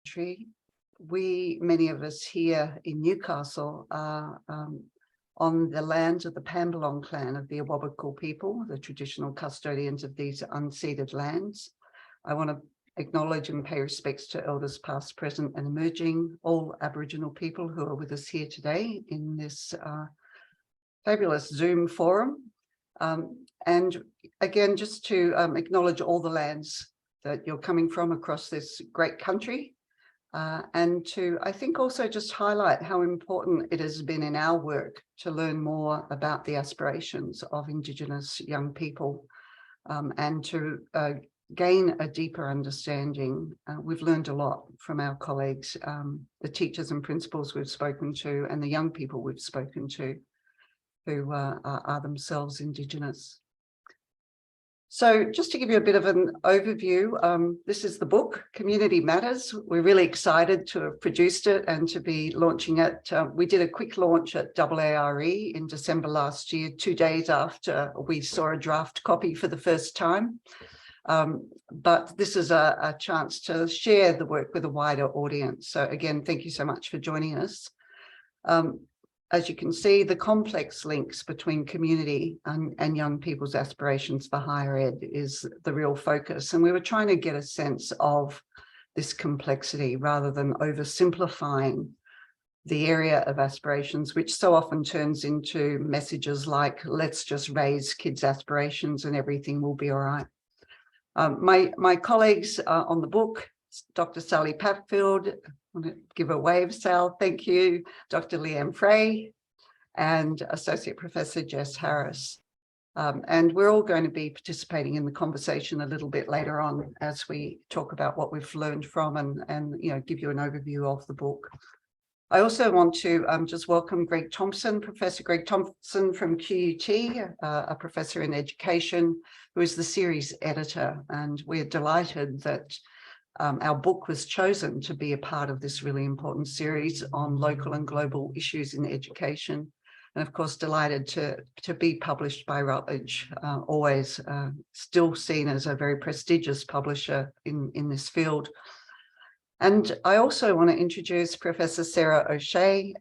country. Many of us here in Newcastle are on the lands of the Pambalong clan of the Awabakal people, the traditional custodians of these unceded lands. I want to acknowledge and pay respects to elders past, present and emerging, all Aboriginal people who are with us here today in this fabulous Zoom forum. And again, just to acknowledge all the lands that you're coming from across this great country. And to, I think, also just highlight how important it has been in our work to learn more about the aspirations of Indigenous young people and to gain a deeper understanding. We've learned a lot from our colleagues, the teachers and principals we've spoken to, and the young people we've spoken to who are themselves Indigenous. So just to give you a bit of an overview, this is the book, Community Matters. We're really excited to have produced it and to be launching it. We did a quick launch at AARE in December last year, 2 days after we saw a draft copy for the first time. But this is a chance to share the work with a wider audience. So again, thank you so much for joining us. As you can see, the complex links between community and young people's aspirations for higher ed is the real focus. And we were trying to get a sense of this complexity rather than oversimplifying the area of aspirations, which so often turns into messages like, let's just raise kids' aspirations and everything will be all right. My colleagues on the book, Dr. Sally Patfield, I want to give a wave, Sal, thank you, Dr. Leanne Fray, and Associate Professor Jess Harris. And we're all going to be participating in the conversation a little bit later on as we talk about what we've learned from and you know, give you an overview of the book. I also want to just welcome Greg Thompson, Professor Greg Thompson from QUT, a professor in education, who is the series editor. And we're delighted that our book was chosen to be a part of this really important series on local and global issues in education. And of course, delighted to be published by Routledge, always still seen as a very prestigious publisher in this field. And I also want to introduce Professor Sarah O'Shea,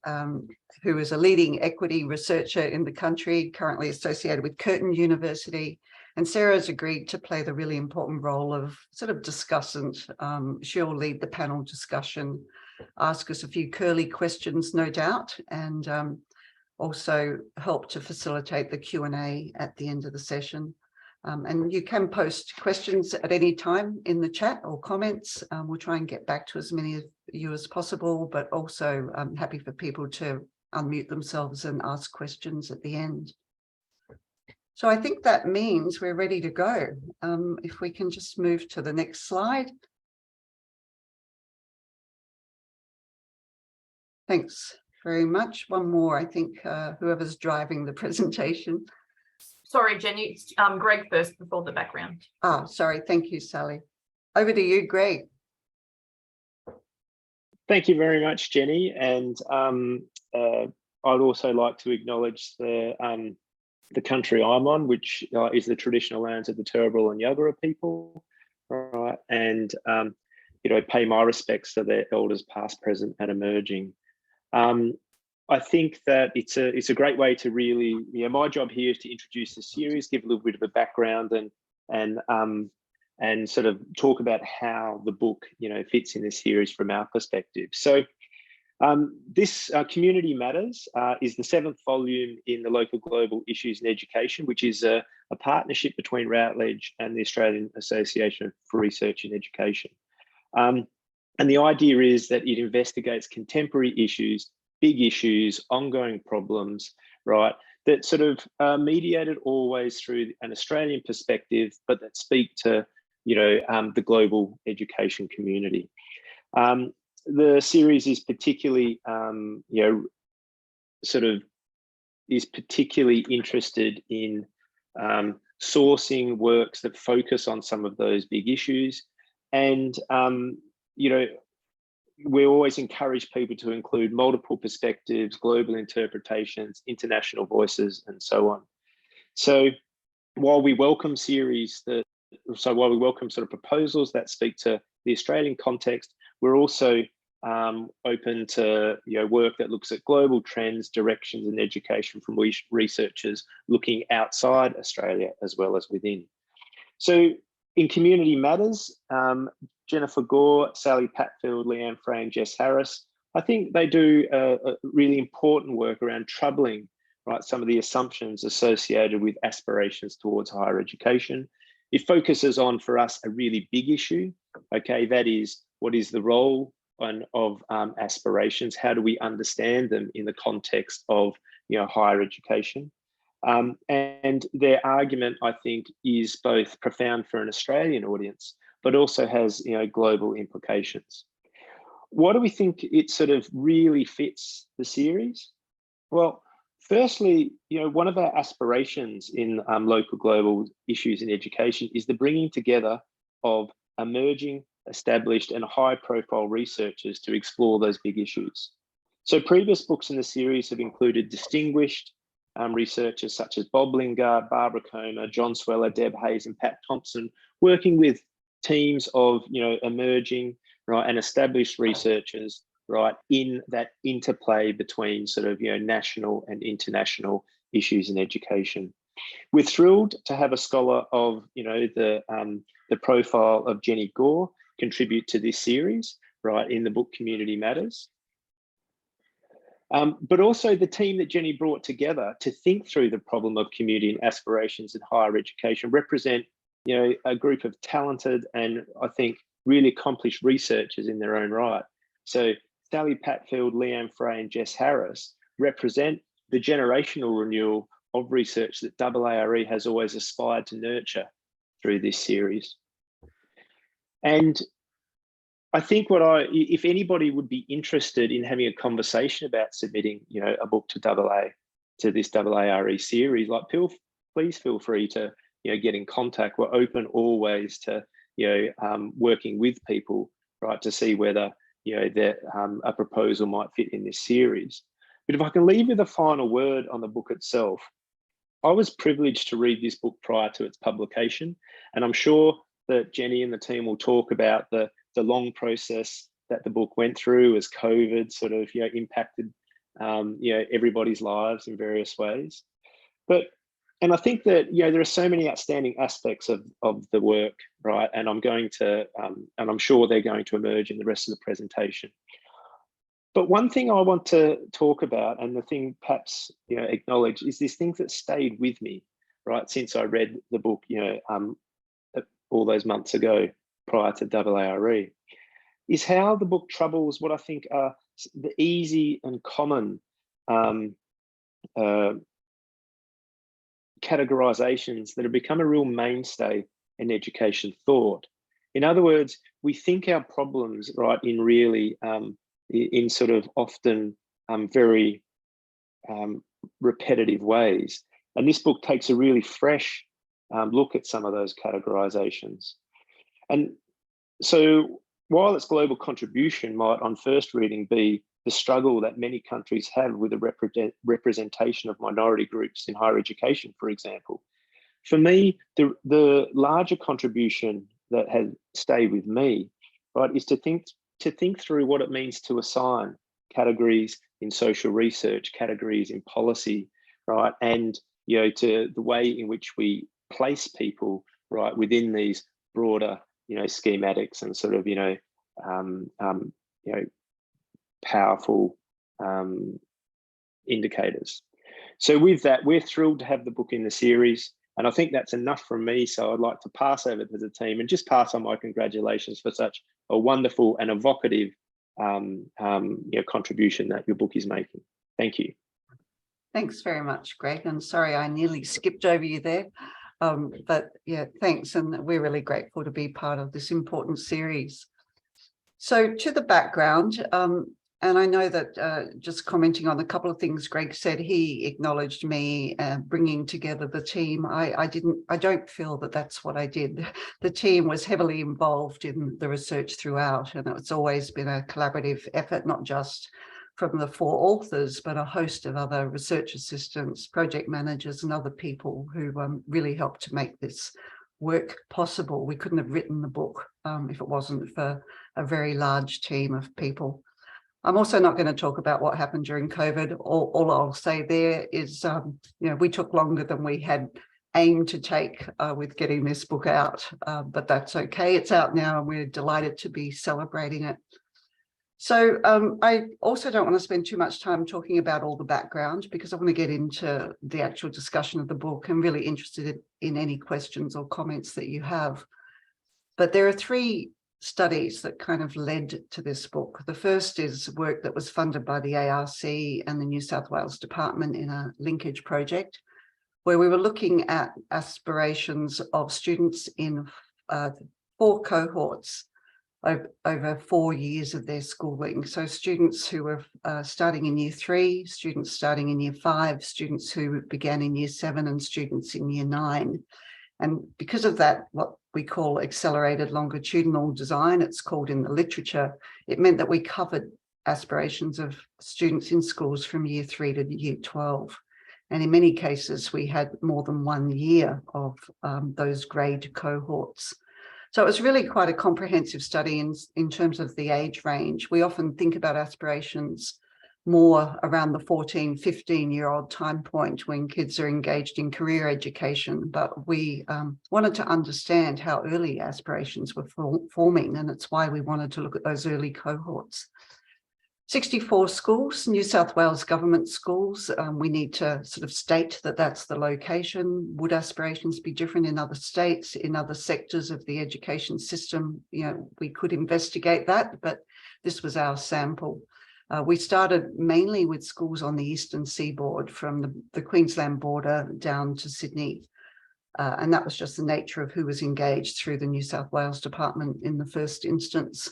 who is a leading equity researcher in the country, currently associated with Curtin University. And Sarah has agreed to play the really important role of sort of discussant. She'll lead the panel discussion, ask us a few curly questions, no doubt, and also help to facilitate the Q&A at the end of the session. And you can post questions at any time in the chat or comments. We'll try and get back to as many of you as possible, but also I'm happy for people to unmute themselves and ask questions at the end. So I think that means we're ready to go. If we can just move to the next slide. Thanks very much. One more, I think, whoever's driving the presentation. Sorry, Jenny, it's Greg first before the background. Ah, sorry. Thank you, Sally. Over to you, Greg. Thank you very much, Jenny. And I'd also like to acknowledge the country I'm on, which is the traditional lands of the Turrbal and Yuggera people, right? And you know, pay my respects to their elders, past, present, and emerging. I think that it's a great way to really, you know, my job here is to introduce the series, give a little bit of a background, and sort of talk about how the book, you know, fits in this series from our perspective. So this Community Matters is the 7th volume in the Local Global Issues in Education, which is a partnership between Routledge and the Australian Association for Research in Education. And the idea is that it investigates contemporary issues, big issues, ongoing problems, right, that sort of are mediated always through an Australian perspective, but that speak to, you know, the global education community. The series is particularly, you know, sort of is particularly interested in sourcing works that focus on some of those big issues. And, you know, we always encourage people to include multiple perspectives, global interpretations, international voices, and so on. So while we welcome while we welcome sort of proposals that speak to the Australian context, we're also open to work that looks at global trends, directions in education from researchers looking outside Australia as well as within. So in Community Matters, Jennifer Gore, Sally Patfield, Leanne Fray and Jess Harris, I think they do a really important work around troubling some of the assumptions associated with aspirations towards higher education. It focuses on, for us, a really big issue, okay, that is, what is the role of aspirations? How do we understand them in the context of higher education? And their argument, I think, is both profound for an Australian audience, but also has global implications. Why do we think it sort of really fits the series? Well, firstly, one of our aspirations in local global issues in education is the bringing together of emerging, established and high-profile researchers to explore those big issues. So previous books in the series have included distinguished researchers such as Bob Lingard, Barbara Comer, John Sweller, Deb Hayes and Pat Thompson, working with teams of emerging and established researchers in that interplay between sort of national and international issues in education. We're thrilled to have a scholar of the profile of Jenny Gore contribute to this series in the book Community Matters. But also the team that Jenny brought together to think through the problem of community and aspirations in higher education represent a group of talented and I think really accomplished researchers in their own right. So Sally Patfield, Leanne Fray and Jess Harris represent the generational renewal of research that AARE has always aspired to nurture through this series. And I think if anybody would be interested in having a conversation about submitting, a book to this AARE series, please feel free to, get in contact. We're open always to, working with people, to see whether, that a proposal might fit in this series. But if I can leave with a final word on the book itself, I was privileged to read this book prior to its publication, and I'm sure that Jenny and the team will talk about the long process that the book went through as COVID sort of impacted everybody's lives in various ways. And I think that there are so many outstanding aspects of the work, and I'm sure they're going to emerge in the rest of the presentation. But one thing I want to talk about, and the thing perhaps acknowledge, is this thing that stayed with me since I read the book all those months ago prior to AARE, is how the book troubles what I think are the easy and common categorizations that have become a real mainstay in education thought. In other words, we think our problems in really in sort of often very repetitive ways, and this book takes a really fresh look at some of those categorizations. And so while its global contribution might on first reading be the struggle that many countries have with the representation of minority groups in higher education, for example, for me, the larger contribution that has stayed with me, is to think through what it means to assign categories in social research, categories in policy, and to the way in which we place people within these broader schematics and sort of powerful indicators. So with that, we're thrilled to have the book in the series, and I think that's enough from me. So I'd like to pass over to the team and just pass on my congratulations for such a wonderful and evocative contribution that your book is making. Thank you. Thanks very much, Greg. And sorry, I nearly skipped over you there. But yeah, thanks. And we're really grateful to be part of this important series. So to the background, and I know that just commenting on a couple of things Greg said, he acknowledged me bringing together the team. I don't feel that that's what I did. The team was heavily involved in the research throughout, and it's always been a collaborative effort, not just from the 4 authors, but a host of other research assistants, project managers, and other people who really helped to make this work possible. We couldn't have written the book if it wasn't for a very large team of people. I'm also not going to talk about what happened during COVID. All I'll say there is, we took longer than we had aimed to take with getting this book out, but that's okay. It's out now and we're delighted to be celebrating it. So I also don't want to spend too much time talking about all the background because I want to get into the actual discussion of the book. I'm really interested in any questions or comments that you have. But there are 3 studies that kind of led to this book. The first is work that was funded by the ARC and the New South Wales Department in a linkage project, where we were looking at aspirations of students in 4 cohorts over 4 years of their schooling. So students who were starting in year 3, students starting in year 5, students who began in year 7, and students in year 9. And because of that, what we call accelerated longitudinal design, it's called in the literature, it meant that we covered aspirations of students in schools from year 3 to year 12. And in many cases, we had more than 1 year of those grade cohorts. So it was really quite a comprehensive study in terms of the age range. We often think about aspirations more around the 14, 15-year-old time point when kids are engaged in career education, but we wanted to understand how early aspirations were forming, and it's why we wanted to look at those early cohorts. 64 schools, New South Wales government schools. We need to sort of state that that's the location. Would aspirations be different in other states, in other sectors of the education system? We could investigate that, but this was our sample. We started mainly with schools on the eastern seaboard from the Queensland border down to Sydney. And that was just the nature of who was engaged through the New South Wales Department in the first instance.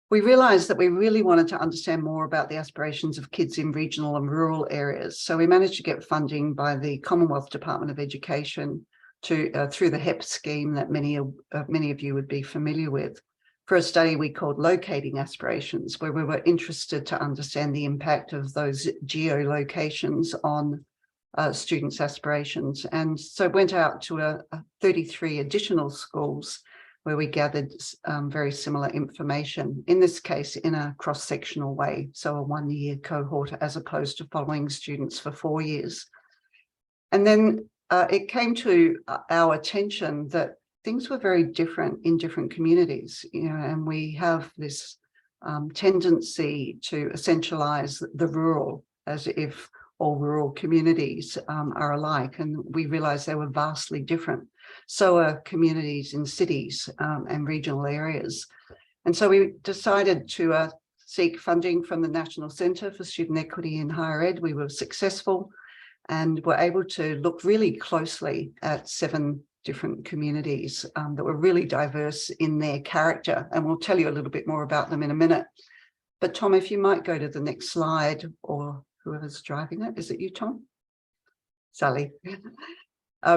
We realised that we really wanted to understand more about the aspirations of kids in regional and rural areas. So we managed to get funding by the Commonwealth Department of Education through the HEP scheme that many of you would be familiar with, for a study we called Locating Aspirations, where we were interested to understand the impact of those geolocations on students' aspirations. And so went out to 33 additional schools where we gathered very similar information, in this case, in a cross-sectional way, so a 1-year cohort as opposed to following students for 4 years. And then it came to our attention that things were very different in different communities, and we have this tendency to essentialize the rural as if all rural communities are alike, and we realized they were vastly different. So are communities in cities and regional areas. And so we decided to seek funding from the National Centre for Student Equity in Higher Ed. We were successful and were able to look really closely at 7 different communities that were really diverse in their character. And we'll tell you a little bit more about them in a minute. But Tom, if you might go to the next slide, or whoever's driving it. Is it you, Tom? Sally.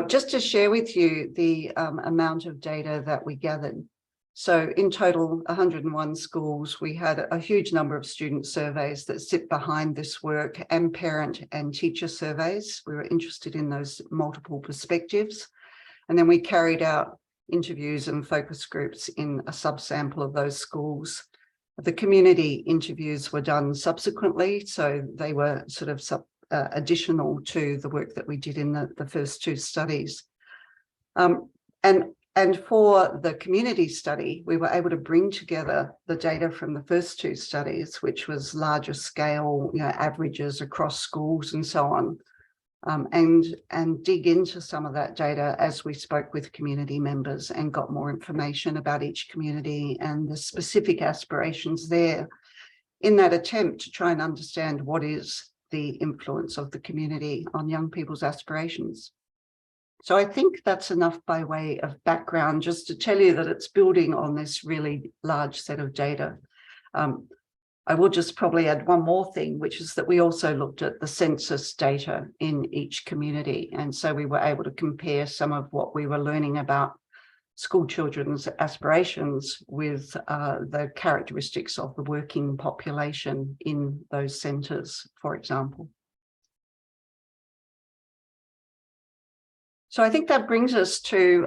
Just to share with you the amount of data that we gathered. So in total, 101 schools, we had a huge number of student surveys that sit behind this work, and parent and teacher surveys. We were interested in those multiple perspectives. And then we carried out interviews and focus groups in a subsample of those schools. The community interviews were done subsequently, so they were sort of additional to the work that we did in the first 2 studies. And for the community study, we were able to bring together the data from the first 2 studies, which was larger scale, averages across schools and so on, and dig into some of that data as we spoke with community members and got more information about each community and the specific aspirations there, in that attempt to try and understand what is the influence of the community on young people's aspirations. So I think that's enough by way of background, just to tell you that it's building on this really large set of data. I will just probably add one more thing, which is that we also looked at the census data in each community. And so we were able to compare some of what we were learning about school children's aspirations with the characteristics of the working population in those centres, for example. So I think that brings us to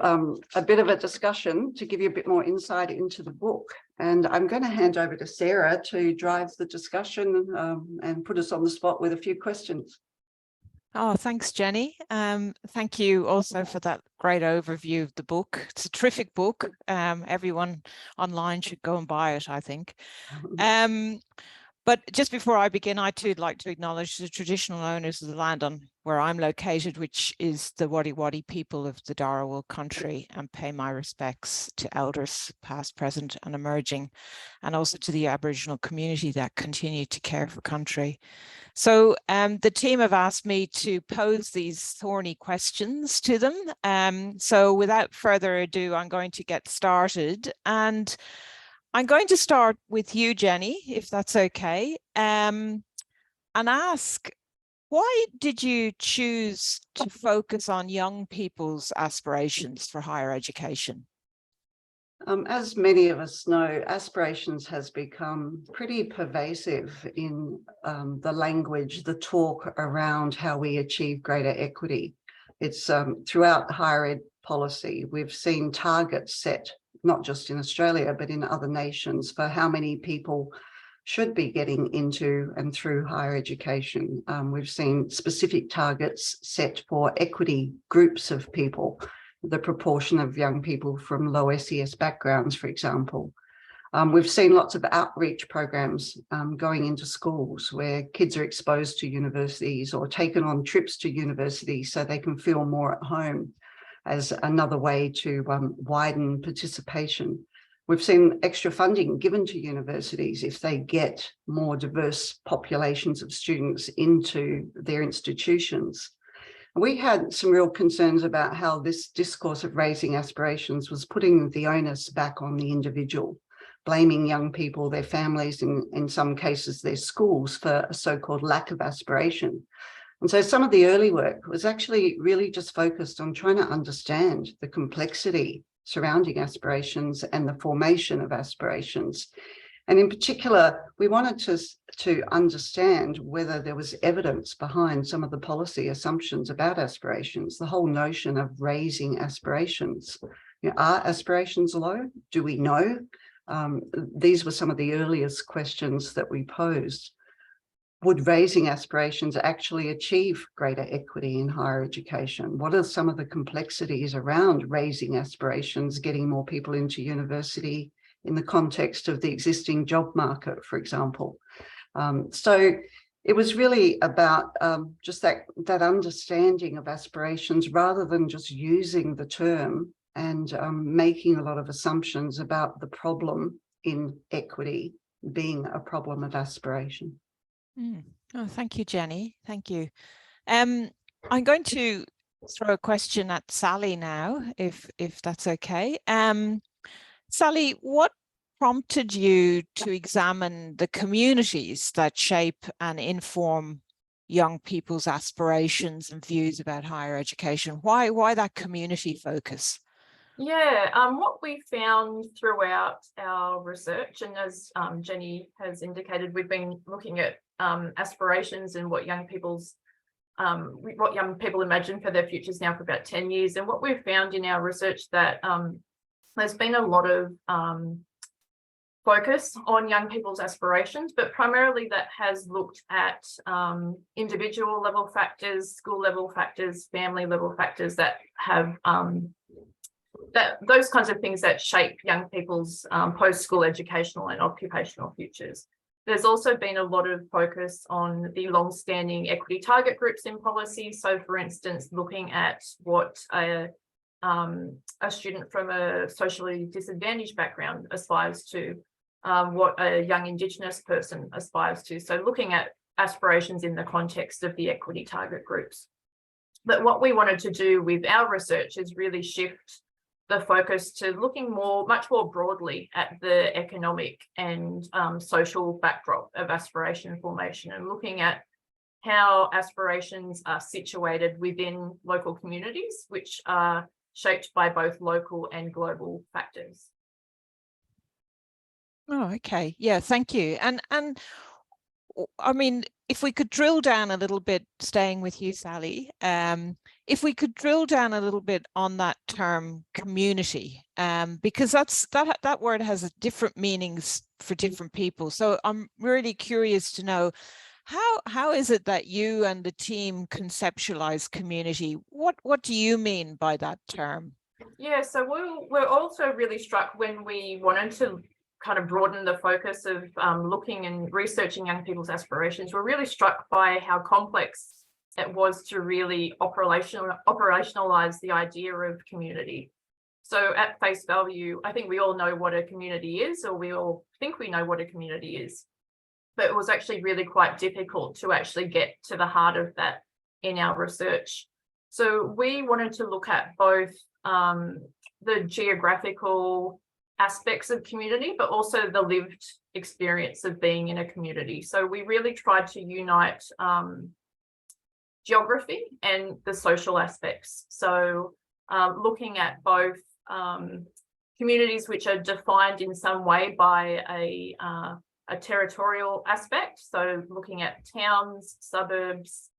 a bit of a discussion to give you a bit more insight into the book. And I'm going to hand over to Sarah to drive the discussion and put us on the spot with a few questions. Oh, thanks, Jenny. Thank you also for that great overview of the book. It's a terrific book. Everyone online should go and buy it, I think. But just before I begin, I too would like to acknowledge the traditional owners of the land on where I'm located, which is the Wadi Wadi people of the Dharawal country, and pay my respects to elders past, present and emerging, and also to the Aboriginal community that continue to care for country. So the team have asked me to pose these thorny questions to them. So without further ado, I'm going to get started. And I'm going to start with you, Jenny, if that's okay, and ask, why did you choose to focus on young people's aspirations for higher education? As many of us know, aspirations has become pretty pervasive in the language, the talk around how we achieve greater equity. It's throughout higher ed policy, we've seen targets set, not just in Australia, but in other nations, for how many people should be getting into and through higher education. We've seen specific targets set for equity groups of people, the proportion of young people from low SES backgrounds, for example. We've seen lots of outreach programs going into schools where kids are exposed to universities or taken on trips to universities so they can feel more at home, as another way to widen participation. We've seen extra funding given to universities if they get more diverse populations of students into their institutions. We had some real concerns about how this discourse of raising aspirations was putting the onus back on the individual, blaming young people, their families, in some cases their schools, for a so-called lack of aspiration. And so some of the early work was actually really just focused on trying to understand the complexity surrounding aspirations and the formation of aspirations. And in particular, we wanted to understand whether there was evidence behind some of the policy assumptions about aspirations, the whole notion of raising aspirations. You know, are aspirations low? Do we know? These were some of the earliest questions that we posed. Would raising aspirations actually achieve greater equity in higher education? What are some of the complexities around raising aspirations, getting more people into university in the context of the existing job market, for example? So it was really about just that understanding of aspirations rather than just using the term and making a lot of assumptions about the problem in equity being a problem of aspiration. Oh, thank you, Jenny. Thank you. I'm going to throw a question at Sally now, if that's okay. Sally, what prompted you to examine the communities that shape and inform young people's aspirations and views about higher education? Why that community focus? Yeah, what we found throughout our research, and as Jenny has indicated, we've been looking at aspirations and what young people imagine for their futures now for about 10 years. And what we've found in our research that there's been a lot of focus on young people's aspirations, but primarily that has looked at individual level factors, school level factors, family level factors that have those kinds of things that shape young people's post-school educational and occupational futures. There's also been a lot of focus on the long-standing equity target groups in policy. So, for instance, looking at what a student from a socially disadvantaged background aspires to, what a young Indigenous person aspires to. So looking at aspirations in the context of the equity target groups. But what we wanted to do with our research is really shift the focus to looking much more broadly at the economic and social backdrop of aspiration formation, and looking at how aspirations are situated within local communities, which are shaped by both local and global factors. Oh, okay. Yeah, thank you. And I mean, if we could drill down a little bit, staying with you, Sally, if we could drill down a little bit on that term community, because that word has different meanings for different people. So I'm really curious to know, how is it that you and the team conceptualize community? What do you mean by that term? Yeah, so we're also really struck when we wanted to kind of broaden the focus of looking and researching young people's aspirations. We're really struck by how complex it was to really operationalize the idea of community. So at face value, I think we all know what a community is, or we all think we know what a community is. But it was actually really quite difficult to actually get to the heart of that in our research. So we wanted to look at both the geographical aspects of community, but also the lived experience of being in a community. So we really tried to unite geography and the social aspects. So looking at both communities which are defined in some way by a territorial aspect, so looking at towns, suburbs,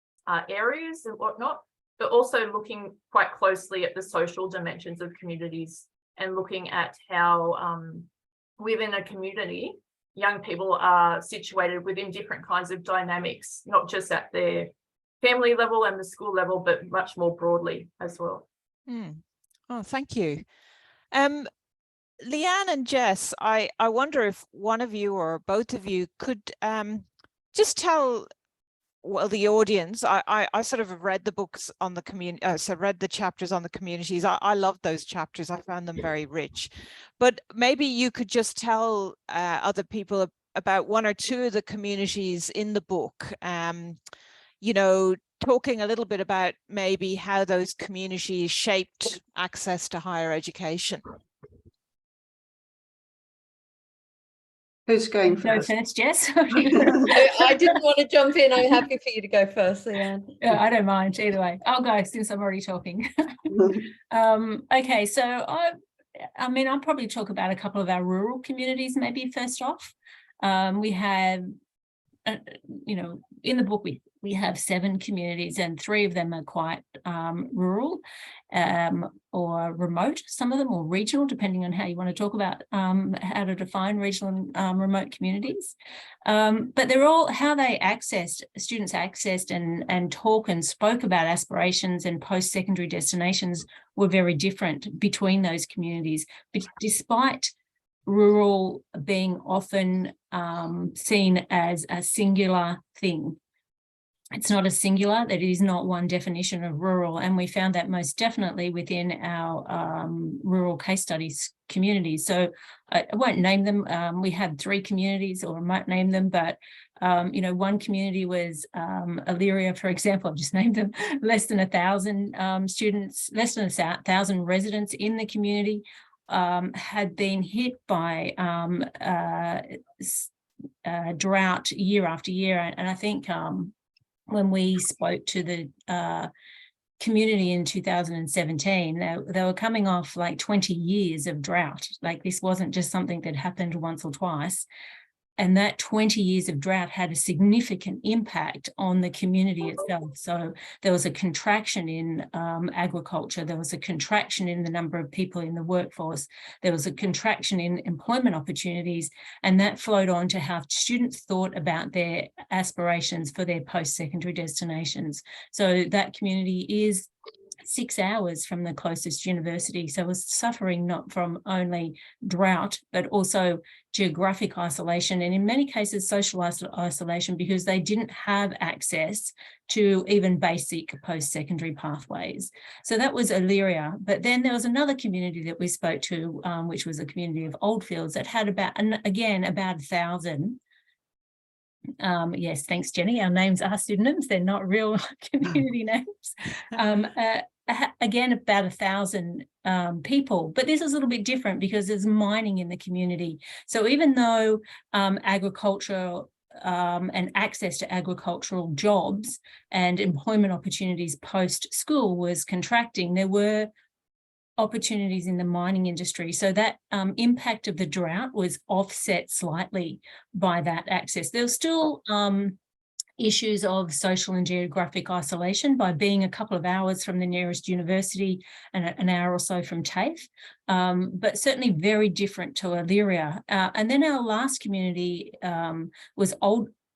areas and whatnot, but also looking quite closely at the social dimensions of communities and looking at how within a community, young people are situated within different kinds of dynamics, not just at their family level and the school level, but much more broadly as well. Oh, thank you. Leanne and Jess, I wonder if one of you or both of you could just tell, well, the audience, I sort of read the books on the community, so read the chapters on the communities. I love those chapters. I found them very rich. But maybe you could just tell other people about one or two of the communities in the book, you know, talking a little bit about maybe how those communities shaped access to higher education. Who's going Go first? first, Jess. I didn't want to jump in. I'm happy for you to go first, Leanne. Yeah, I don't mind either way. I'll go since I'm already talking. Okay, so I mean, I'll probably talk about a couple of our rural communities maybe first off. We have, you know, in the book we have 7 communities and 3 of them are quite rural or remote, some of them, or regional, depending on how you want to talk about how to define regional and remote communities. But they're all, how they students accessed and talk and spoke about aspirations and post-secondary destinations were very different between those communities. But despite rural being often seen as a singular thing, it's not a singular, that it is not one definition of rural. And we found that most definitely within our rural case studies communities. So I won't name them. We had 3 communities, or I might name them, but you know, one community was Elyria, for example. I've just named them. Less than 1,000 students, less than 1,000 residents in the community had been hit by drought year after year. And I think when we spoke to the community in 2017, they were coming off like 20 years of drought. Like, this wasn't just something that happened once or twice. And that 20 years of drought had a significant impact on the community itself. So there was a contraction in agriculture. There was a contraction in the number of people in the workforce. There was a contraction in employment opportunities. And that flowed on to how students thought about their aspirations for their post-secondary destinations. So that community is 6 hours from the closest university. So was suffering not from only drought, but also geographic isolation, and in many cases social isolation, because they didn't have access to even basic post-secondary pathways. So that was Elyria. But then there was another community that we spoke to, which was a community of Oldfields, that had about 1,000. Yes, thanks, Jenny. Our names are pseudonyms. They're not real community names. Again, about 1,000 people, but this is a little bit different because there's mining in the community. So even though agricultural and access to agricultural jobs and employment opportunities post-school was contracting, there were opportunities in the mining industry. So that impact of the drought was offset slightly by that access. There was still issues of social and geographic isolation by being a couple of hours from the nearest university and an hour or so from TAFE, but certainly very different to Illyria. And then our last community was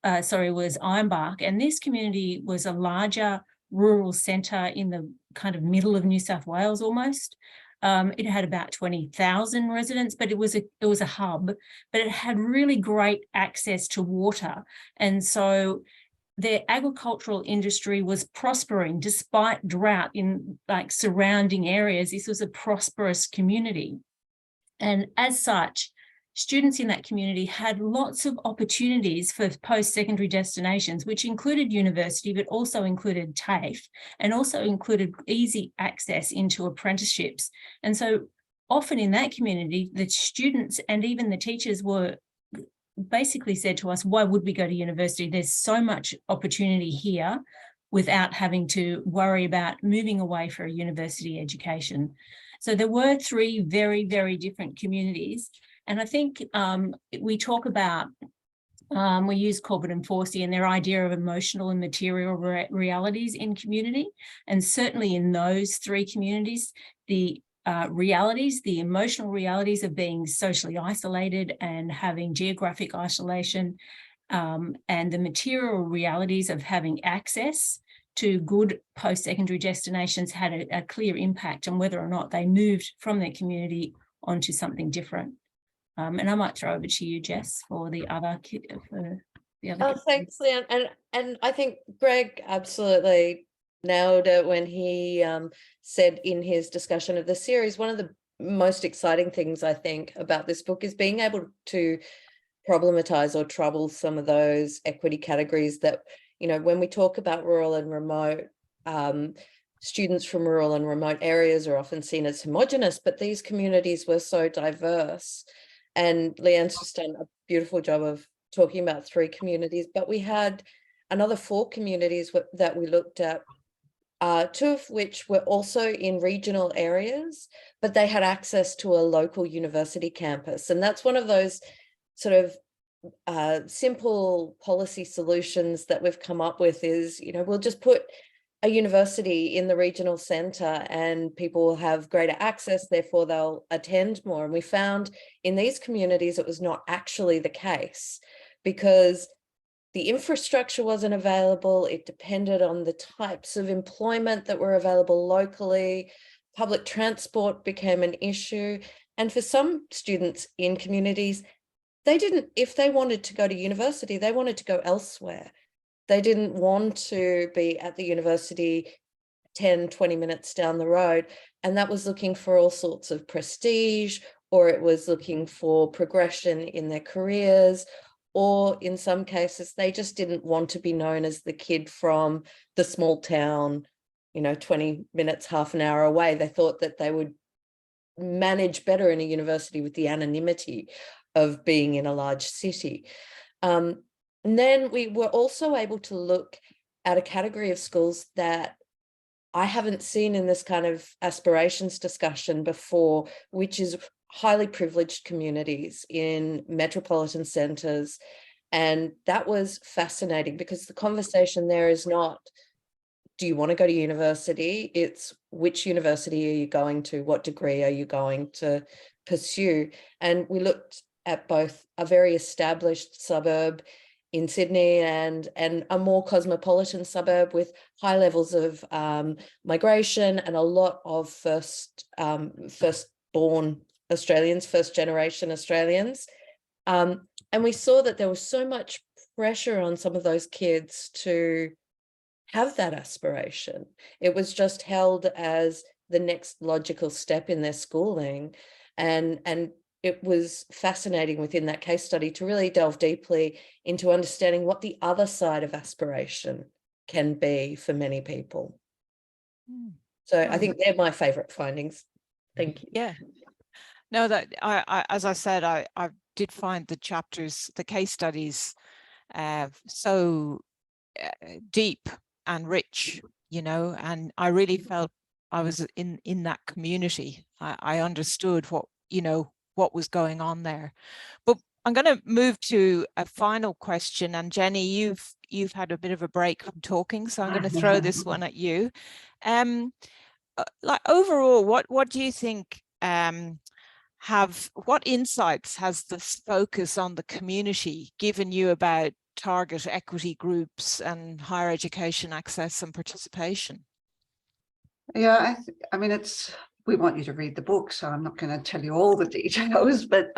Ironbark, and this community was a larger rural centre in the kind of middle of New South Wales almost. It had about 20,000 residents, but it was a hub, but it had really great access to water. And so their agricultural industry was prospering despite drought in like surrounding areas. This was a prosperous community. And as such, students in that community had lots of opportunities for post-secondary destinations, which included university, but also included TAFE, and also included easy access into apprenticeships. And so often in that community, the students and even the teachers were basically said to us, why would we go to university? There's so much opportunity here without having to worry about moving away for a university education. So there were three very, very different communities. And I think we talk about, we use Corbett and Forsey and their idea of emotional and material realities in community. And certainly in those three communities, the realities, the emotional realities of being socially isolated and having geographic isolation, and the material realities of having access to good post-secondary destinations had a clear impact on whether or not they moved from their community onto something different. And I might throw over to you, Jess, for the other. Oh, thanks, Leanne. And I think Greg absolutely nailed it when he said in his discussion of the series, one of the most exciting things I think about this book is being able to problematize or trouble some of those equity categories that, you know, when we talk about rural and remote, students from rural and remote areas are often seen as homogenous, but these communities were so diverse. And Leanne's just done a beautiful job of talking about three communities, but we had another 4 communities that we looked at, 2 of which were also in regional areas, but they had access to a local university campus. And that's one of those sort of simple policy solutions that we've come up with is, you know, we'll just put a university in the regional centre and people will have greater access, therefore they'll attend more. And we found in these communities it was not actually the case because the infrastructure wasn't available. It depended on the types of employment that were available locally. Public transport became an issue. And for some students in communities, they didn't, if they wanted to go to university, they wanted to go elsewhere. They didn't want to be at the university 10, 20 minutes down the road. And that was looking for all sorts of prestige, or it was looking for progression in their careers, or in some cases, they just didn't want to be known as the kid from the small town, you know, 20 minutes, half an hour away. They thought that they would manage better in a university with the anonymity of being in a large city. And then we were also able to look at a category of schools that I haven't seen in this kind of aspirations discussion before, which is highly privileged communities in metropolitan centres. And that was fascinating because the conversation there is not, do you want to go to university? It's which university are you going to? What degree are you going to pursue? And we looked at both a very established suburb in Sydney and a more cosmopolitan suburb with high levels of migration and a lot of firstborn Australians, first generation Australians. And we saw that there was so much pressure on some of those kids to have that aspiration. It was just held as the next logical step in their schooling. And it was fascinating within that case study to really delve deeply into understanding what the other side of aspiration can be for many people. So I think they're my favorite findings. Thank you. Yeah. No, that I as I said, I did find the chapters, the case studies, so deep and rich, you know, and I really felt I was in that community. I understood what, you know, what was going on there. But I'm going to move to a final question. And Jenny, you've had a bit of a break from talking, so I'm going to throw this one at you. Like overall, what do you think what insights has this focus on the community given you about target equity groups and higher education access and participation? Yeah, I mean, we want you to read the book, so I'm not going to tell you all the details, but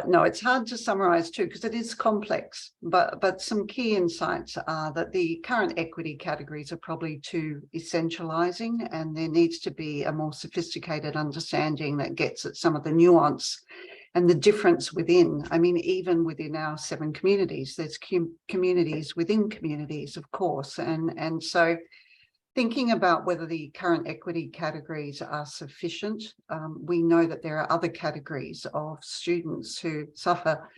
no, it's hard to summarize too, because it is complex, but some key insights are that the current equity categories are probably too essentializing, and there needs to be a more sophisticated understanding that gets at some of the nuance and the difference within. I mean, even within our 7 communities, there's communities within communities, of course, and so thinking about whether the current equity categories are sufficient, we know that there are other categories of students who suffer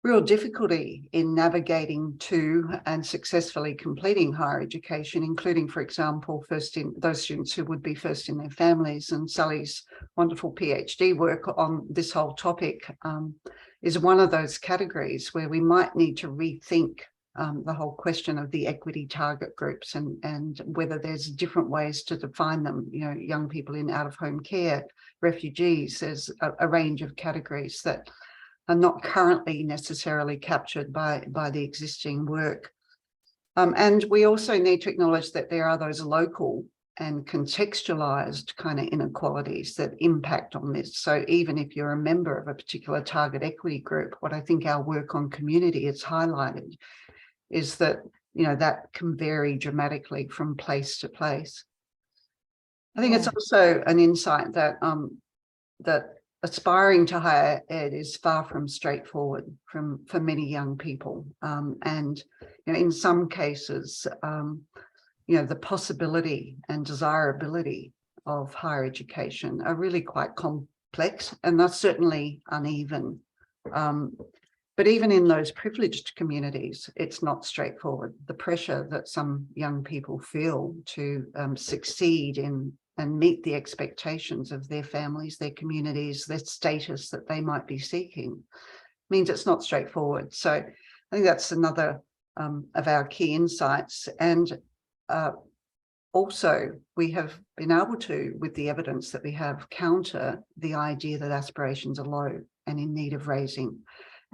real difficulty in navigating to and successfully completing higher education, including, for example, those students who would be first in their families. And Sally's wonderful PhD work on this whole topic is one of those categories where we might need to rethink the whole question of the equity target groups and whether there's different ways to define them. You know, young people in out-of-home care, refugees, there's a range of categories that are not currently necessarily captured by the existing work. And we also need to acknowledge that there are those local and contextualized kind of inequalities that impact on this. So even if you're a member of a particular target equity group, what I think our work on community has highlighted is that, you know, that can vary dramatically from place to place. I think it's also an insight that that aspiring to higher ed is far from straightforward for many young people. And you know, in some cases, you know, the possibility and desirability of higher education are really quite complex, and they're certainly uneven. But even in those privileged communities, it's not straightforward. The pressure that some young people feel to succeed in and meet the expectations of their families, their communities, their status that they might be seeking means it's not straightforward. So I think that's another of our key insights. And also, we have been able to, with the evidence that we have, counter the idea that aspirations are low and in need of raising.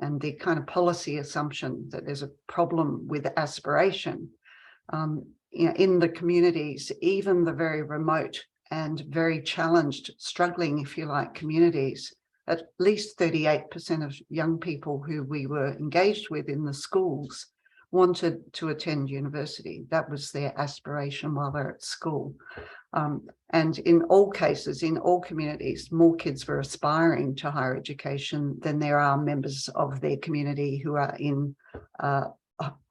And the kind of policy assumption that there's a problem with aspiration, you know, in the communities, even the very remote and very challenged, struggling, if you like, communities, at least 38% of young people who we were engaged with in the schools wanted to attend university. That was their aspiration while they're at school. And in all cases, in all communities, more kids were aspiring to higher education than there are members of their community who are in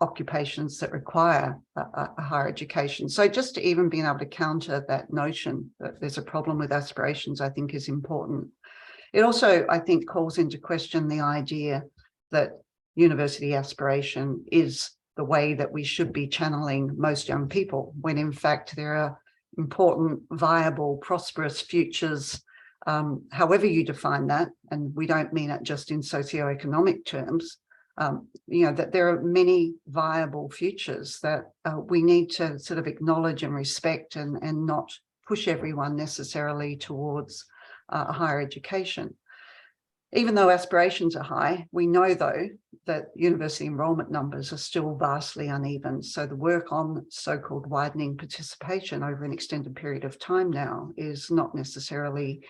occupations that require a higher education. So just to even being able to counter that notion that there's a problem with aspirations, I think is important. It also, I think, calls into question the idea that university aspiration is the way that we should be channeling most young people, when in fact there are important, viable, prosperous futures, however you define that, and we don't mean it just in socioeconomic terms, you know, that there are many viable futures that we need to sort of acknowledge and respect and not push everyone necessarily towards higher education. Even though aspirations are high, we know, though, that university enrolment numbers are still vastly uneven. So the work on so-called widening participation over an extended period of time now is not necessarily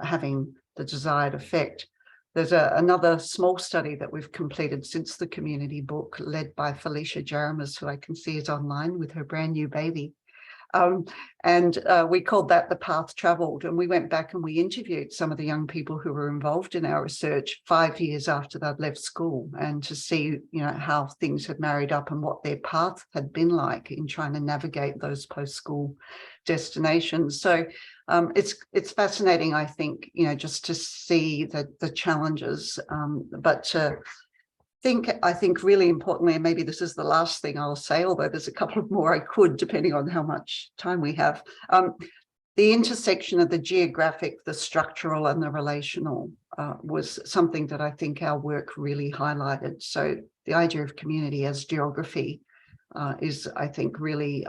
having the desired effect. There's another small study that we've completed since the community book, led by Felicia Jaramas, who I can see is online with her brand new baby. And we called that the path traveled, and we went back and we interviewed some of the young people who were involved in our research 5 years after they'd left school, and to see, you know, how things had married up and what their path had been like in trying to navigate those post-school destinations. So it's fascinating, I think, you know, just to see the challenges, but to I think really importantly, and maybe this is the last thing I'll say, although there's a couple of more I could, depending on how much time we have, the intersection of the geographic, the structural and the relational was something that I think our work really highlighted. So the idea of community as geography is, I think, really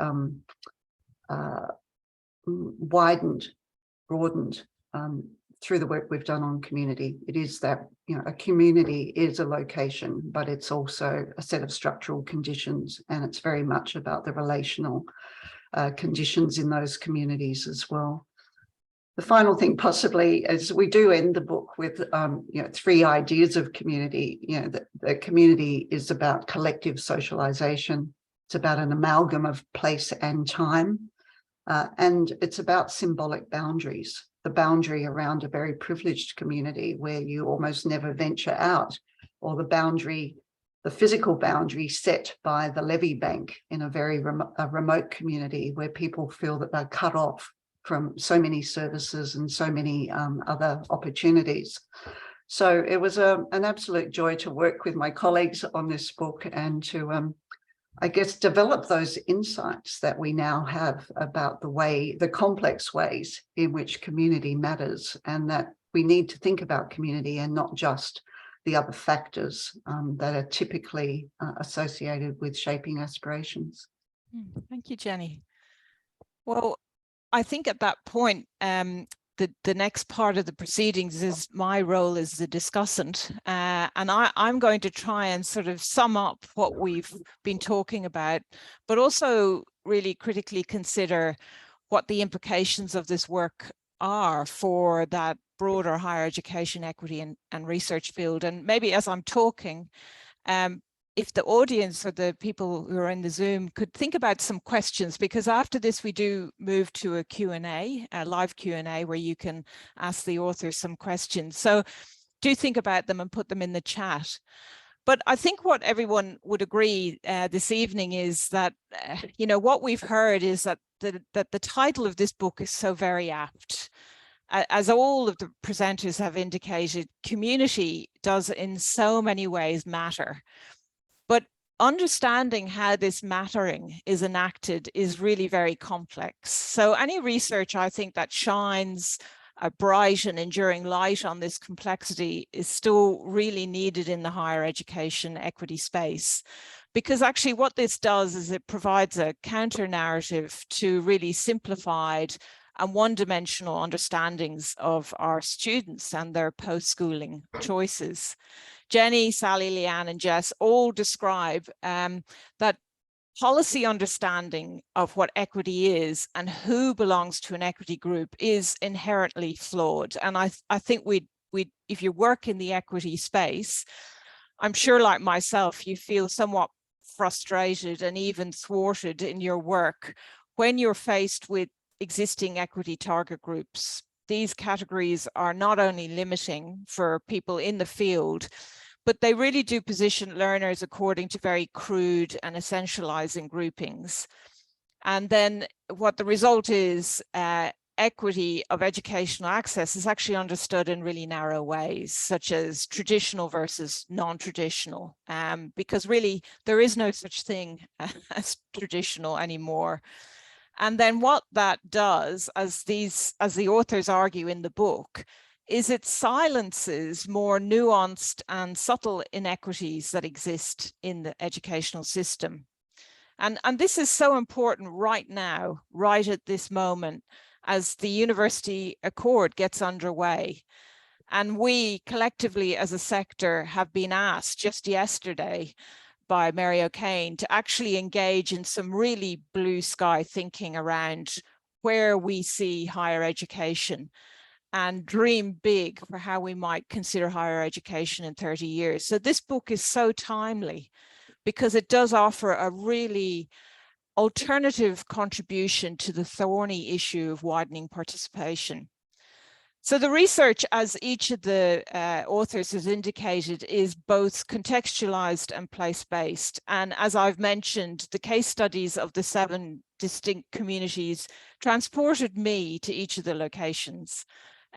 widened, broadened through the work we've done on community. It is that, you know, a community is a location, but it's also a set of structural conditions, and it's very much about the relational conditions in those communities as well. The final thing possibly is we do end the book with, you know, 3 ideas of community. You know, the community is about collective socialization. It's about an amalgam of place and time. And it's about symbolic boundaries, the boundary around a very privileged community where you almost never venture out, or the boundary, the physical boundary set by the levee bank in a very remote community where people feel that they're cut off from so many services and so many other opportunities. So it was an absolute joy to work with my colleagues on this book and to, I guess, develop those insights that we now have about the complex ways in which community matters, and that we need to think about community and not just the other factors that are typically associated with shaping aspirations. Thank you, Jenny. Well, I think at that point, the next part of the proceedings is my role as the discussant, and I'm going to try and sort of sum up what we've been talking about, but also really critically consider what the implications of this work are for that broader higher education equity and research field. And maybe as I'm talking, if the audience or the people who are in the Zoom could think about some questions, because after this we do move to a Q&A, a live Q&A, where you can ask the authors some questions. So do think about them and put them in the chat. But I think what everyone would agree this evening is that, you know, what we've heard is that the title of this book is so very apt. As all of the presenters have indicated, community does in so many ways matter. But understanding how this mattering is enacted is really very complex. So any research, I think, that shines a bright and enduring light on this complexity is still really needed in the higher education equity space. Because actually what this does is it provides a counter narrative to really simplified and one-dimensional understandings of our students and their post-schooling choices. Jenny, Sally, Leanne, and Jess all describe that policy understanding of what equity is and who belongs to an equity group is inherently flawed. And I think if you work in the equity space, I'm sure, like myself, you feel somewhat frustrated and even thwarted in your work when you're faced with existing equity target groups. These categories are not only limiting for people in the field, but they really do position learners according to very crude and essentializing groupings. And then what the result is, equity of educational access is actually understood in really narrow ways, such as traditional versus non-traditional, because really there is no such thing as traditional anymore. And then what that does, as the authors argue in the book, is it silences more nuanced and subtle inequities that exist in the educational system. And this is so important right now, right at this moment, as the University Accord gets underway. And we collectively as a sector have been asked just yesterday by Mary O'Kane to actually engage in some really blue sky thinking around where we see higher education and dream big for how we might consider higher education in 30 years. So this book is so timely because it does offer a really alternative contribution to the thorny issue of widening participation. So the research, as each of the authors has indicated, is both contextualized and place-based. And as I've mentioned, the case studies of the 7 distinct communities transported me to each of the locations.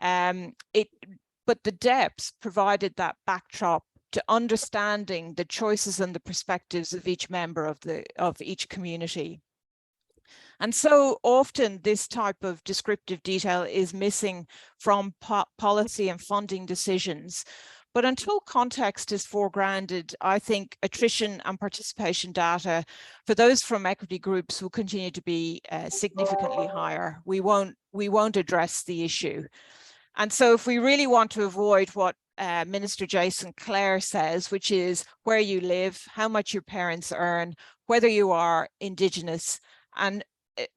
But the depth provided that backdrop to understanding the choices and the perspectives of each member of each community. And so often this type of descriptive detail is missing from policy and funding decisions. But until context is foregrounded, I think attrition and participation data for those from equity groups will continue to be significantly higher. We won't address the issue. And so if we really want to avoid what Minister Jason Clare says, which is where you live, how much your parents earn, whether you are Indigenous, and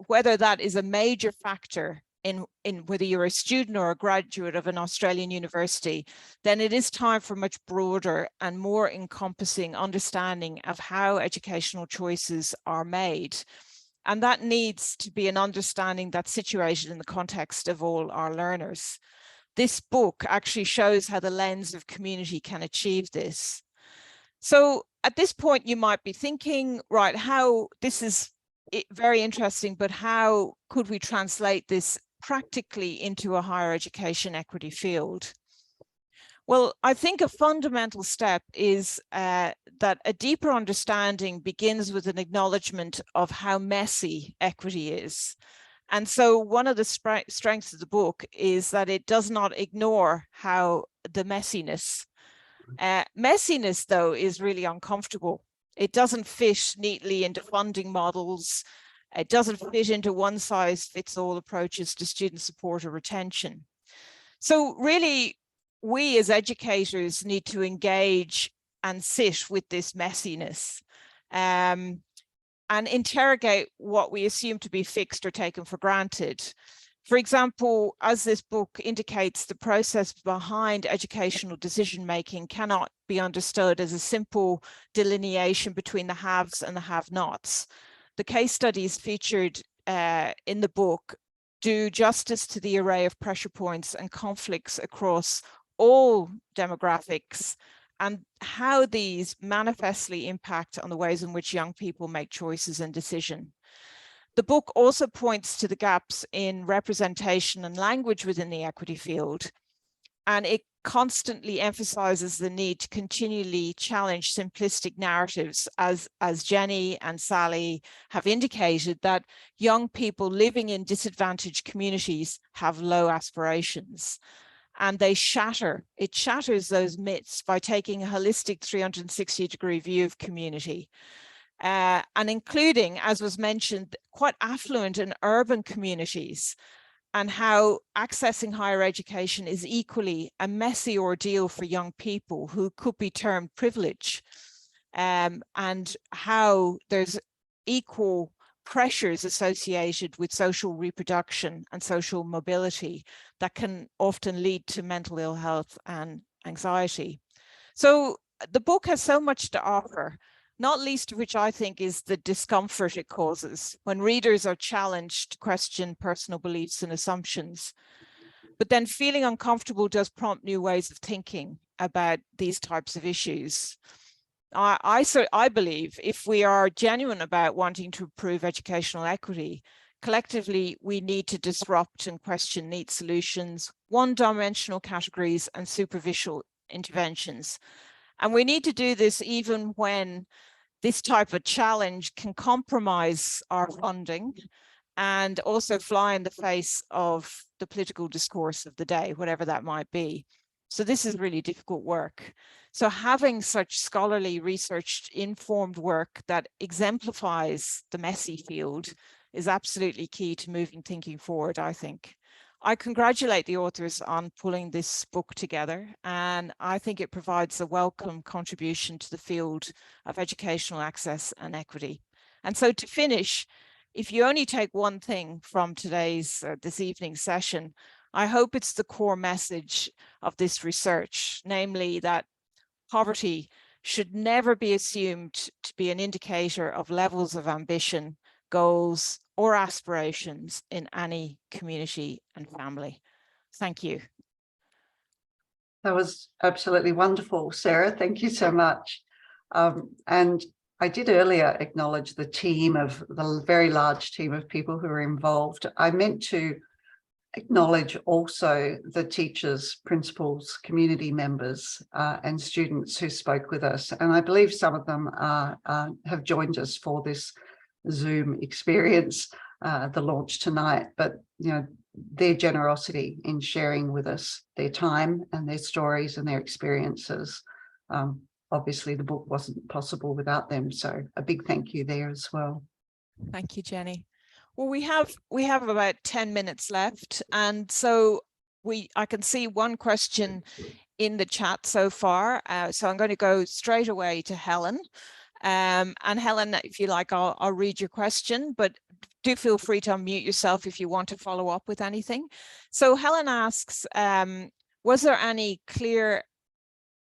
whether that is a major factor in whether you're a student or a graduate of an Australian university, then it is time for much broader and more encompassing understanding of how educational choices are made. And that needs to be an understanding that's situated in the context of all our learners. This book actually shows how the lens of community can achieve this. So at this point, you might be thinking, right, how this is very interesting, but how could we translate this practically into a higher education equity field? Well, I think a fundamental step is that a deeper understanding begins with an acknowledgement of how messy equity is. And so one of the strengths of the book is that it does not ignore how the messiness. Messiness, though, is really uncomfortable. It doesn't fit neatly into funding models. It doesn't fit into one-size-fits-all approaches to student support or retention. So really, we as educators need to engage and sit with this messiness and interrogate what we assume to be fixed or taken for granted. For example, as this book indicates, the process behind educational decision-making cannot be understood as a simple delineation between the haves and the have-nots. The case studies featured in the book do justice to the array of pressure points and conflicts across all demographics and how these manifestly impact on the ways in which young people make choices and decision. The book also points to the gaps in representation and language within the equity field, and it constantly emphasizes the need to continually challenge simplistic narratives, as Jenny and Sally have indicated, that young people living in disadvantaged communities have low aspirations. And it shatters those myths by taking a holistic 360-degree view of community. And including, as was mentioned, quite affluent and urban communities, and how accessing higher education is equally a messy ordeal for young people who could be termed privileged, and how there's equal pressures associated with social reproduction and social mobility that can often lead to mental ill health and anxiety. So the book has so much to offer, not least of which I think is the discomfort it causes when readers are challenged to question personal beliefs and assumptions. But then feeling uncomfortable does prompt new ways of thinking about these types of issues. I believe if we are genuine about wanting to improve educational equity, collectively, we need to disrupt and question neat solutions, one-dimensional categories and superficial interventions. And we need to do this even when this type of challenge can compromise our funding and also fly in the face of the political discourse of the day, whatever that might be. So this is really difficult work. So having such scholarly, research-informed work that exemplifies the messy field is absolutely key to moving thinking forward, I think. I congratulate the authors on pulling this book together, and I think it provides a welcome contribution to the field of educational access and equity. And so to finish, if you only take one thing from today's, this evening's session, I hope it's the core message of this research, namely that poverty should never be assumed to be an indicator of levels of ambition, goals, or aspirations in any community and family. Thank you. That was absolutely wonderful, Sarah. Thank you so much. And I did earlier acknowledge the very large team of people who are involved. I meant to acknowledge also the teachers, principals, community members, and students who spoke with us. And I believe some of them have joined us for this Zoom experience, the launch tonight. But their generosity in sharing with us their time and their stories and their experiences. Obviously, the book wasn't possible without them, so a big thank you there as well. Thank you, Jenny. Well, we have about 10 minutes left, and so I can see one question in the chat so far. So I'm going to go straight away to Helen. And Helen, if you like, I'll read your question, but do feel free to unmute yourself if you want to follow up with anything. So Helen asks, was there any clear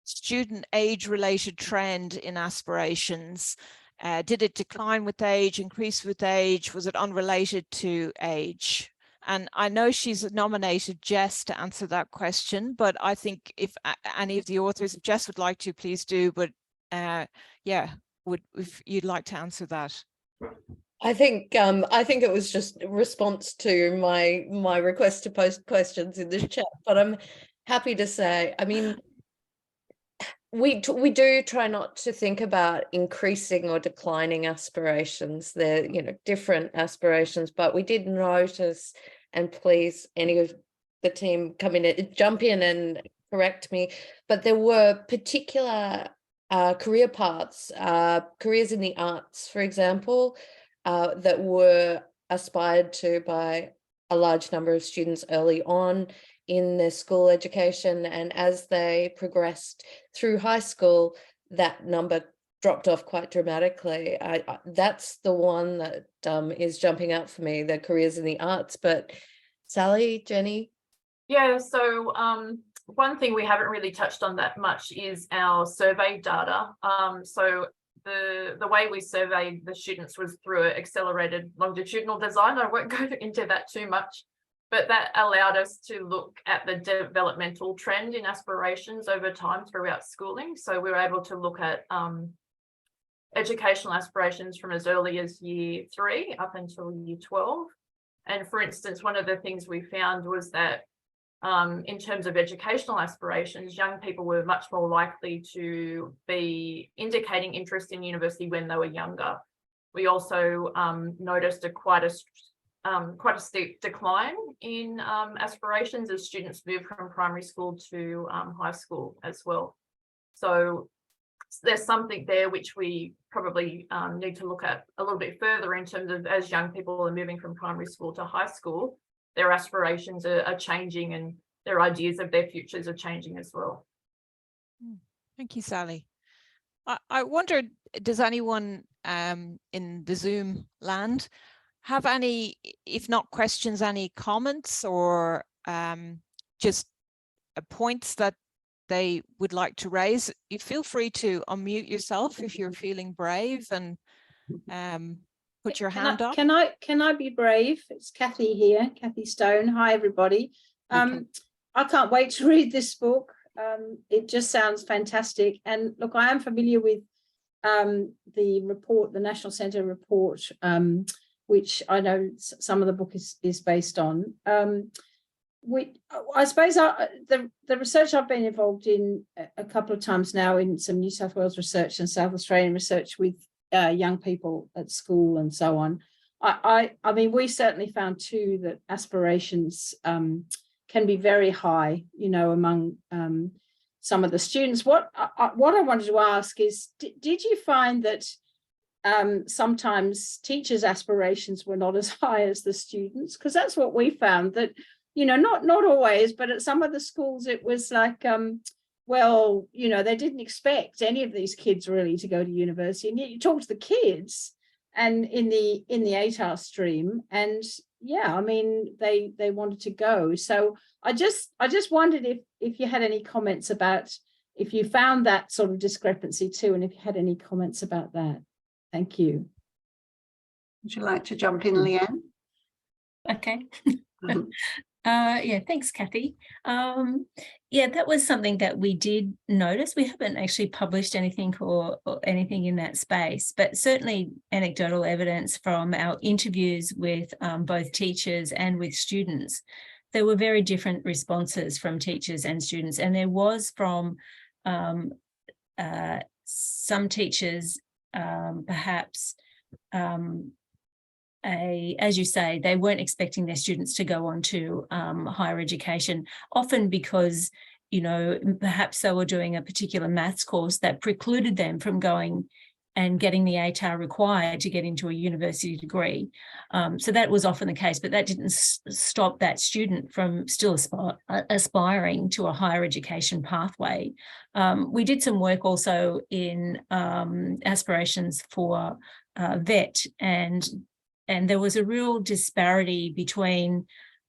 student age related trend in aspirations? Did it decline with age, increase with age? Was it unrelated to age? And I know she's nominated Jess to answer that question, but I think if any of the authors, if Jess would like to, please do. But yeah, if you'd like to answer that. I think it was just a response to my request to post questions in the chat, but I'm happy to say, I mean, we do try not to think about increasing or declining aspirations. They're, you know, different aspirations, but we did notice, and please, any of the team jump in and correct me, but there were particular career paths, careers in the arts, for example, that were aspired to by a large number of students early on in their school education, and as they progressed through high school, that number dropped off quite dramatically. That's the one that is jumping out for me, the careers in the arts. But Sally, Jenny? Yeah, so one thing we haven't really touched on that much is our survey data. So the way we surveyed the students was through an accelerated longitudinal design. I won't go into that too much, but that allowed us to look at the developmental trend in aspirations over time throughout schooling. So we were able to look at educational aspirations from as early as year 3 up until year 12. And for instance, one of the things we found was that in terms of educational aspirations, young people were much more likely to be indicating interest in university when they were younger. We also noticed quite a steep decline in aspirations as students moved from primary school to high school as well. So there's something there which we probably need to look at a little bit further in terms of, as young people are moving from primary school to high school, their aspirations are changing and their ideas of their futures are changing as well. Thank you, Sally. I wondered, does anyone in the Zoom land have any, if not questions, any comments or just points that they would like to raise? You feel free to unmute yourself if you're feeling brave and put your hand up. Can I be brave? It's Kathy here, Kathy Stone. Hi, everybody. Okay. I can't wait to read this book. It just sounds fantastic. And look, I am familiar with the report, the National Centre report, which I know some of the book is based on. I suppose the research I've been involved in a couple of times now in some New South Wales research and South Australian research with young people at school and so on. I mean, we certainly found too that aspirations can be very high, you know, among some of the students. What I wanted to ask is, did you find that sometimes teachers' aspirations were not as high as the students? Because that's what we found, that, you know, not always, but at some of the schools it was like, well, you know, they didn't expect any of these kids really to go to university, and yet you talk to the kids and in the ATAR stream, and yeah, I mean, they wanted to go. So I just wondered if you had any comments about, if you found that sort of discrepancy too, and if you had any comments about that. Thank you. Would you like to jump in, Leanne? Okay. Yeah, thanks, Kathy. Yeah, that was something that we did notice. We haven't actually published anything or anything in that space, but certainly anecdotal evidence from our interviews with both teachers and with students. There were very different responses from teachers and students, and there was from some teachers perhaps as you say, they weren't expecting their students to go on to higher education, often because, you know, perhaps they were doing a particular maths course that precluded them from going and getting the ATAR required to get into a university degree. So that was often the case, but that didn't stop that student from still aspiring to a higher education pathway. We did some work also in aspirations for vet, and there was a real disparity between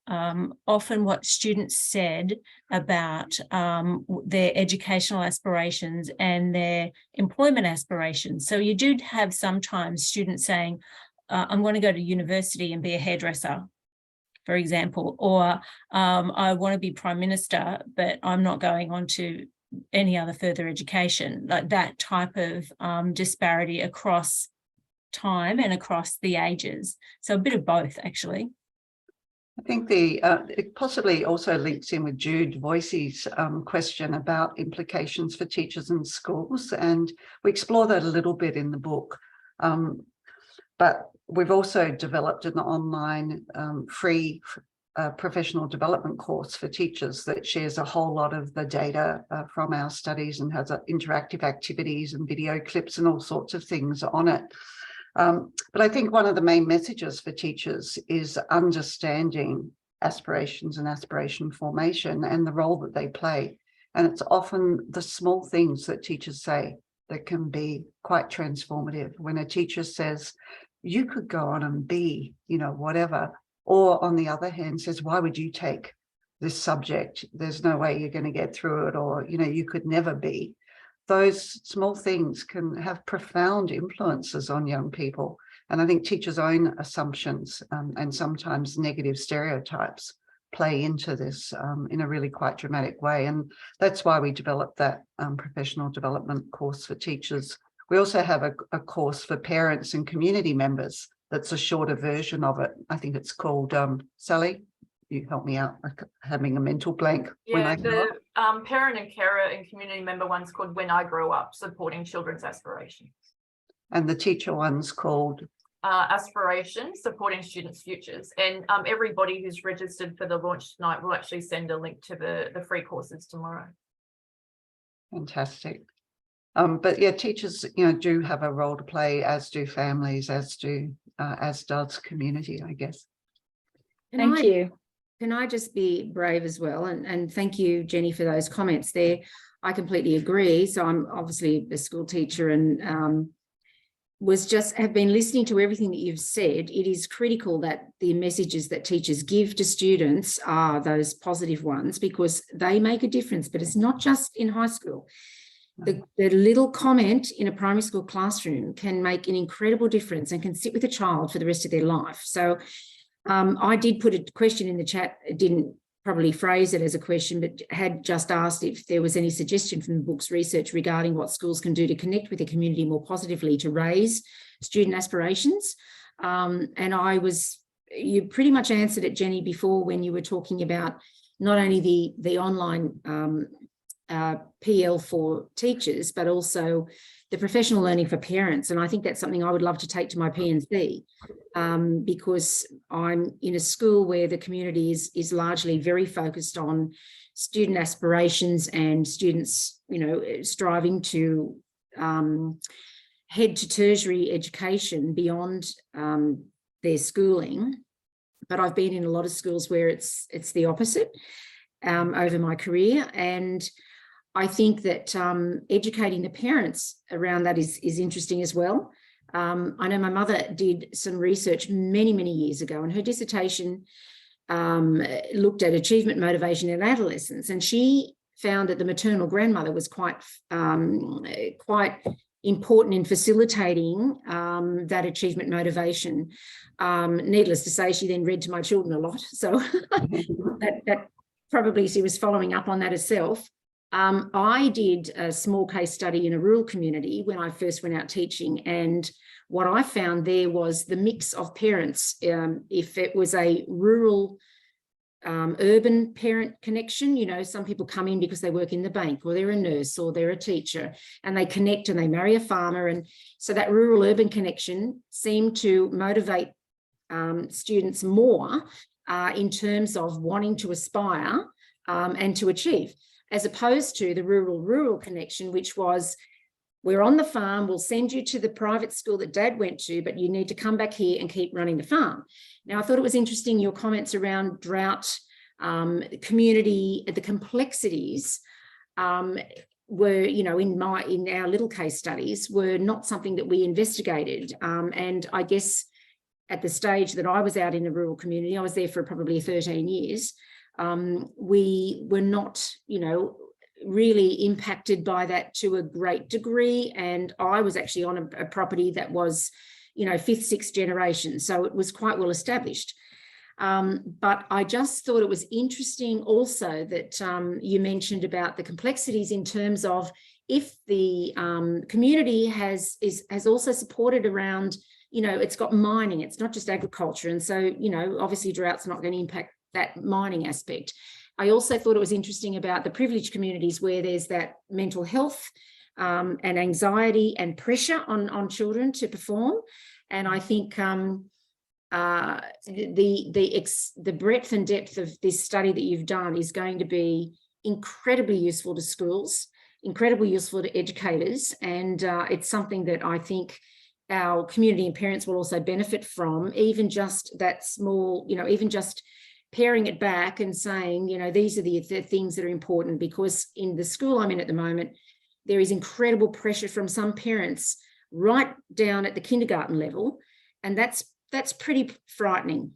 often what students said about their educational aspirations and their employment aspirations. So you do have sometimes students saying, I'm going to go to university and be a hairdresser, for example, or I want to be Prime Minister, but I'm not going on to any other further education. Like that type of disparity across time and across the ages. So a bit of both, actually. I think it possibly also links in with Jude Voicey's question about implications for teachers and schools, and we explore that a little bit in the book. But we've also developed an online free professional development course for teachers that shares a whole lot of the data from our studies and has interactive activities and video clips and all sorts of things on it. But I think one of the main messages for teachers is understanding aspirations and aspiration formation and the role that they play. And it's often the small things that teachers say that can be quite transformative. When a teacher says, you could go on and be, you know, whatever, or on the other hand says, why would you take this subject? There's no way you're going to get through it, or, you know, you could never be. Those small things can have profound influences on young people. And I think teachers' own assumptions and sometimes negative stereotypes play into this in a really quite dramatic way. And that's why we developed that professional development course for teachers. We also have a course for parents and community members that's a shorter version of it. I think it's called, Sally, you help me out, like having a mental blank. Yeah, the parent and carer and community member one's called When I Grow Up, Supporting Children's Aspirations. And the teacher one's called? Aspirations, Supporting Students' Futures. And everybody who's registered for the launch tonight will actually send a link to the free courses tomorrow. Fantastic. But yeah, teachers, you know, do have a role to play, as do families, as does community, I guess. Thank you. Can I just be brave as well? And thank you, Jenny, for those comments there. I completely agree. So I'm obviously a school teacher and have been listening to everything that you've said. It is critical that the messages that teachers give to students are those positive ones, because they make a difference, but it's not just in high school. The little comment in a primary school classroom can make an incredible difference and can sit with a child for the rest of their life. So I did put a question in the chat, didn't probably phrase it as a question, but had just asked if there was any suggestion from the book's research regarding what schools can do to connect with the community more positively to raise student aspirations. And you pretty much answered it, Jenny, before when you were talking about not only the online PL for teachers, but also the professional learning for parents. And I think that's something I would love to take to my PNC, because I'm in a school where the community is largely very focused on student aspirations and students, you know, striving to head to tertiary education beyond their schooling. But I've been in a lot of schools where it's the opposite over my career. And I think that educating the parents around that is interesting as well. I know my mother did some research many, many years ago, and her dissertation looked at achievement motivation in adolescence, and she found that the maternal grandmother was quite important in facilitating that achievement motivation. Needless to say, she then read to my children a lot, so that probably she was following up on that herself. I did a small case study in a rural community when I first went out teaching, and what I found there was the mix of parents. If it was a rural urban parent connection, you know, some people come in because they work in the bank, or they're a nurse, or they're a teacher, and they connect and they marry a farmer, and so that rural urban connection seemed to motivate students more in terms of wanting to aspire and to achieve, as opposed to the rural-rural connection, which was, we're on the farm, we'll send you to the private school that Dad went to, but you need to come back here and keep running the farm. Now, I thought it was interesting, your comments around drought, community, the complexities were, you know, in our little case studies were not something that we investigated. And I guess at the stage that I was out in the rural community, I was there for probably 13 years, we were not, you know, really impacted by that to a great degree. And I was actually on a property that was, you know, 5th, 6th generation. So it was quite well established. But I just thought it was interesting also that you mentioned about the complexities in terms of if the community has also supported around, you know, it's got mining, it's not just agriculture. And so, you know, obviously drought's not going to impact that mining aspect. I also thought it was interesting about the privileged communities where there's that mental health and anxiety and pressure on children to perform. And I think the breadth and depth of this study that you've done is going to be incredibly useful to schools, incredibly useful to educators. And it's something that I think our community and parents will also benefit from, even just that small, you know, even just paring it back and saying, you know, these are the things that are important, because in the school I'm in at the moment, there is incredible pressure from some parents right down at the kindergarten level. And that's pretty frightening.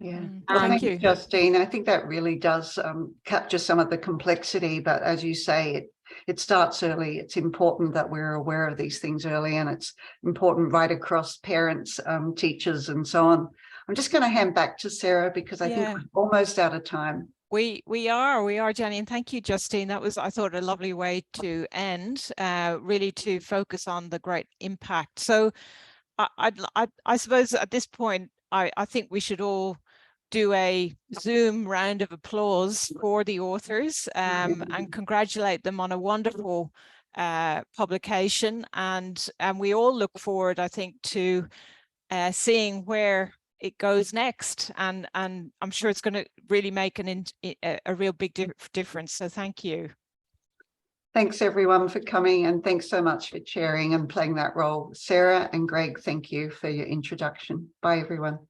Yeah, well, thank you, Justine. I think that really does capture some of the complexity, but as you say, it starts early. It's important that we're aware of these things early, and it's important right across parents, teachers, and so on. I'm just going to hand back to Sarah because I think we're almost out of time. We are, Jenny, and thank you, Justine. That was, I thought, a lovely way to end, really to focus on the great impact. So I suppose at this point, I think we should all do a Zoom round of applause for the authors and congratulate them on a wonderful publication. And we all look forward, I think, to seeing where it goes next. And I'm sure it's going to really make a real big difference. So thank you. Thanks everyone for coming, and thanks so much for chairing and playing that role. Sarah and Greg, thank you for your introduction. Bye everyone.